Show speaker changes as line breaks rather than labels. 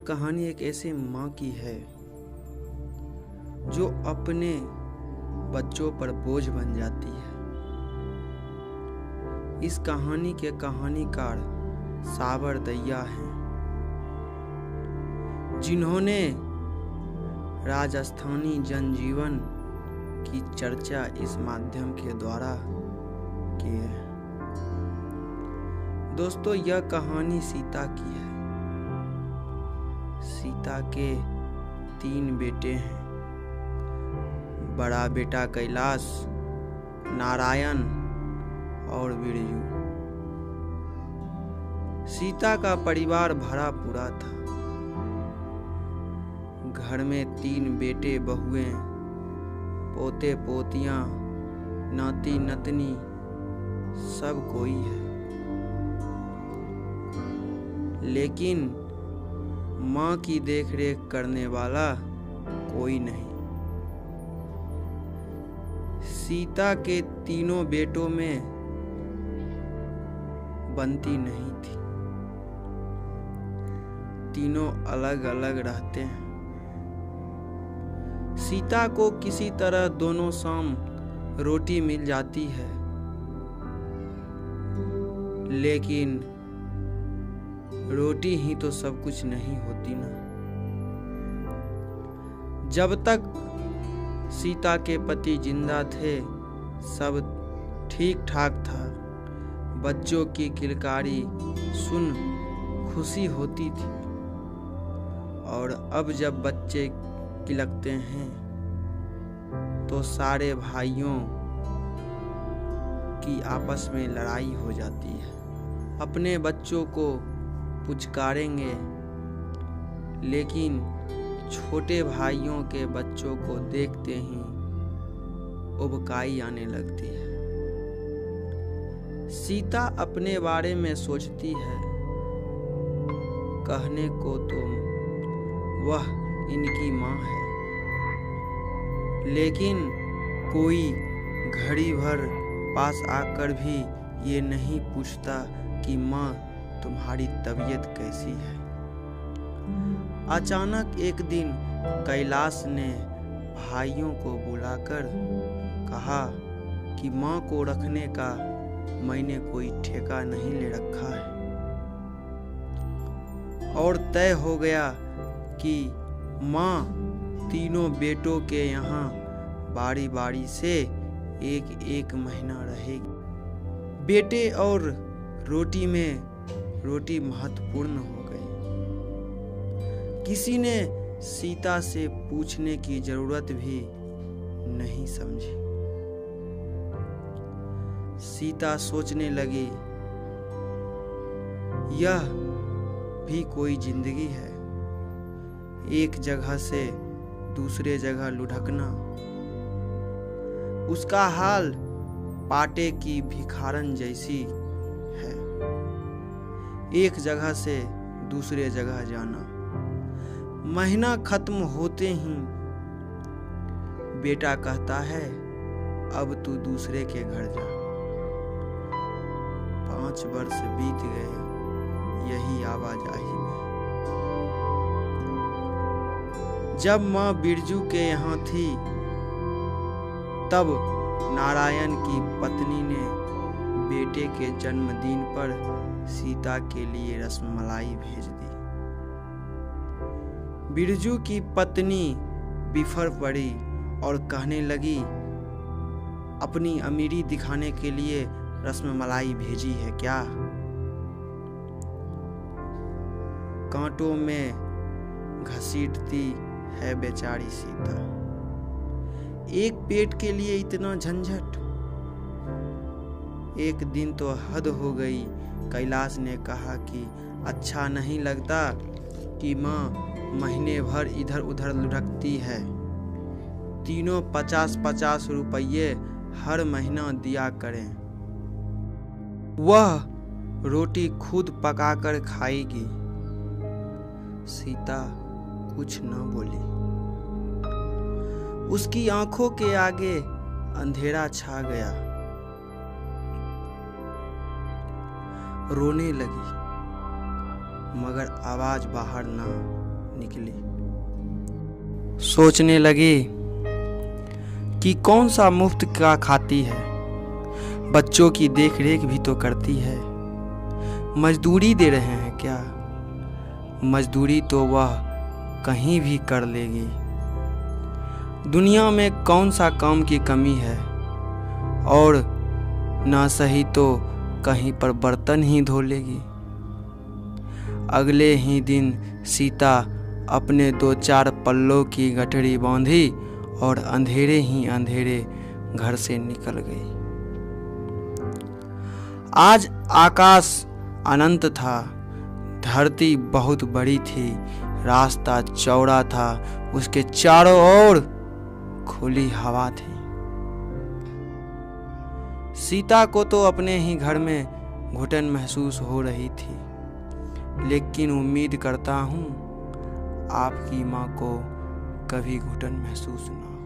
कहानी एक ऐसे माँ की है जो अपने बच्चों पर बोझ बन जाती है। इस कहानी के कहानीकार साबर दहिया हैं, जिन्होंने राजस्थानी जनजीवन की चर्चा इस माध्यम के द्वारा की है। दोस्तों, यह कहानी सीता की है। सीता के 3 बेटे हैं। बड़ा बेटा कैलाश, नारायण और बिरजू। सीता का परिवार भरा पूरा था। घर में 3 बेटे बहुएं, पोते पोतियां, नाती नतनी सब कोई है, लेकिन माँ की देखरेख करने वाला कोई नहीं। सीता के 3 बेटों में बनती नहीं थी। तीनों अलग अलग रहते हैं। सीता को किसी तरह दोनों शाम रोटी मिल जाती है, लेकिन रोटी ही तो सब कुछ नहीं होती ना। जब तक सीता के पति जिंदा थे सब ठीक ठाक था। बच्चों की किलकारी सुन खुशी होती थी, और अब जब बच्चे किलकते हैं तो सारे भाइयों की आपस में लड़ाई हो जाती है। अपने बच्चों को पुचकारेंगे, लेकिन छोटे भाइयों के बच्चों को देखते ही उबकाई आने लगती है। सीता अपने बारे में सोचती है, कहने को तो वह इनकी माँ है, लेकिन कोई घड़ी भर पास आकर भी ये नहीं पूछता कि माँ तुम्हारी तबीयत कैसी है। अचानक एक दिन कैलाश ने भाइयों को बुलाकर कहा कि माँ को रखने का मैंने कोई ठेका नहीं ले रखा है, और तय हो गया कि माँ 3 बेटों के यहाँ बारी बारी से एक महीना रहेगी। बेटे और रोटी में रोटी महत्वपूर्ण हो गई। किसी ने सीता से पूछने की जरूरत भी नहीं समझी। सीता सोचने लगी, यह भी कोई जिंदगी है, एक जगह से दूसरे जगह लुढ़कना। उसका हाल पाटे की भिखारन जैसी है, एक जगह से दूसरे जगह जाना। महीना खत्म होते ही बेटा कहता है, अब तू दूसरे के घर जा। 5 वर्ष बीत गए यही आवाजाही में। जब माँ बिरजू के यहाँ थी, तब नारायण की पत्नी ने बेटे के जन्मदिन पर सीता के लिए रसमलाई भेज दी। बिरजू की पत्नी बिफर पड़ी और कहने लगी, अपनी अमीरी दिखाने के लिए रसमलाई भेजी है क्या? कांटों में घसीटती है बेचारी सीता। एक पेट के लिए इतना झंझट। एक दिन तो हद हो गई। कैलाश ने कहा कि अच्छा नहीं लगता कि माँ महीने भर इधर उधर लुढ़कती है। तीनों 50-50 रुपये हर महीना दिया करें। वह रोटी खुद पकाकर खाएगी। सीता कुछ न बोली। उसकी आंखों के आगे अंधेरा छा गया। रोने लगी, मगर आवाज बाहर ना निकली। सोचने लगे कि कौन सा मुफ्त का खाती है, बच्चों की देखरेख भी तो करती है, मजदूरी दे रहे हैं क्या? मजदूरी तो वह कहीं भी कर लेगी। दुनिया में कौन सा काम की कमी है, और ना सही तो कहीं पर बर्तन ही धो लेगी। अगले ही दिन सीता अपने 2-4 पल्लों की गठरी बांधी और अंधेरे ही अंधेरे घर से निकल गई। आज आकाश अनंत था, धरती बहुत बड़ी थी, रास्ता चौड़ा था, उसके चारों ओर खुली हवा थी। सीता को तो अपने ही घर में घुटन महसूस हो रही थी, लेकिन उम्मीद करता हूँ आपकी माँ को कभी घुटन महसूस ना हो।